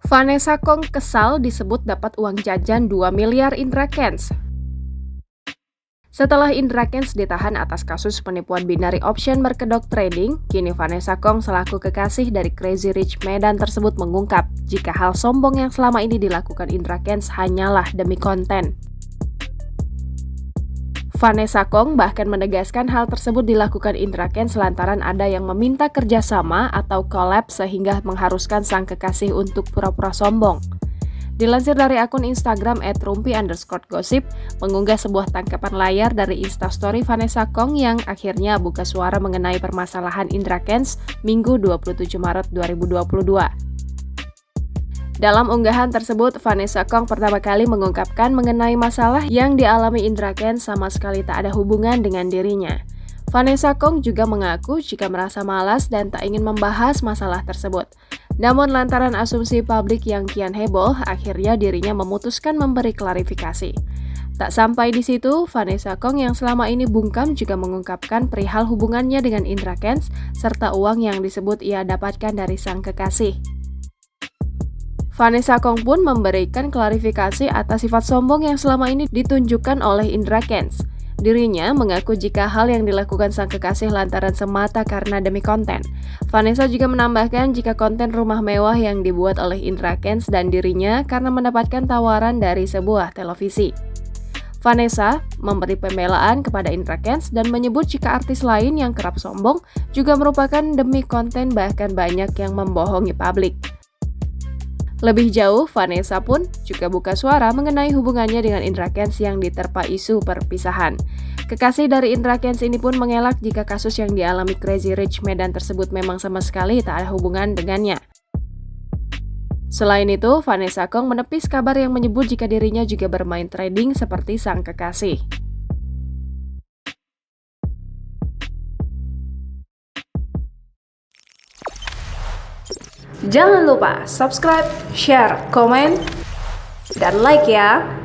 Vanessa Kong kesal disebut dapat uang jajan 2 miliar Indra Kents. Setelah Indra Kents ditahan atas kasus penipuan binary option berkedok trading, kini Vanessa Kong selaku kekasih dari Crazy Rich Medan tersebut mengungkap jika hal sombong yang selama ini dilakukan Indra Kents hanyalah demi konten. Vanessa Kong bahkan menegaskan hal tersebut dilakukan Indra Kents lantaran ada yang meminta kerjasama atau collab sehingga mengharuskan sang kekasih untuk pura-pura sombong. Dilansir dari akun Instagram @rumpi_gosip, mengunggah sebuah tangkapan layar dari Instastory Vanessa Kong yang akhirnya buka suara mengenai permasalahan Indra Kents Minggu 27 Maret 2022. Dalam unggahan tersebut, Vanessa Kong pertama kali mengungkapkan mengenai masalah yang dialami Indra Kents sama sekali tak ada hubungan dengan dirinya. Vanessa Kong juga mengaku jika merasa malas dan tak ingin membahas masalah tersebut. Namun lantaran asumsi publik yang kian heboh, akhirnya dirinya memutuskan memberi klarifikasi. Tak sampai di situ, Vanessa Kong yang selama ini bungkam juga mengungkapkan perihal hubungannya dengan Indra Kents serta uang yang disebut ia dapatkan dari sang kekasih. Vanessa Kong pun memberikan klarifikasi atas sifat sombong yang selama ini ditunjukkan oleh Indra Kents. Dirinya mengaku jika hal yang dilakukan sang kekasih lantaran semata karena demi konten. Vanessa juga menambahkan jika konten rumah mewah yang dibuat oleh Indra Kents dan dirinya karena mendapatkan tawaran dari sebuah televisi. Vanessa memberi pembelaan kepada Indra Kents dan menyebut jika artis lain yang kerap sombong juga merupakan demi konten, bahkan banyak yang membohongi publik. Lebih jauh, Vanessa pun juga buka suara mengenai hubungannya dengan Indra Kents yang diterpa isu perpisahan. Kekasih dari Indra Kents ini pun mengelak jika kasus yang dialami Crazy Rich Medan tersebut memang sama sekali tak ada hubungan dengannya. Selain itu, Vanessa Kong menepis kabar yang menyebut jika dirinya juga bermain trading seperti sang kekasih. Jangan lupa subscribe, share, komen, dan like ya!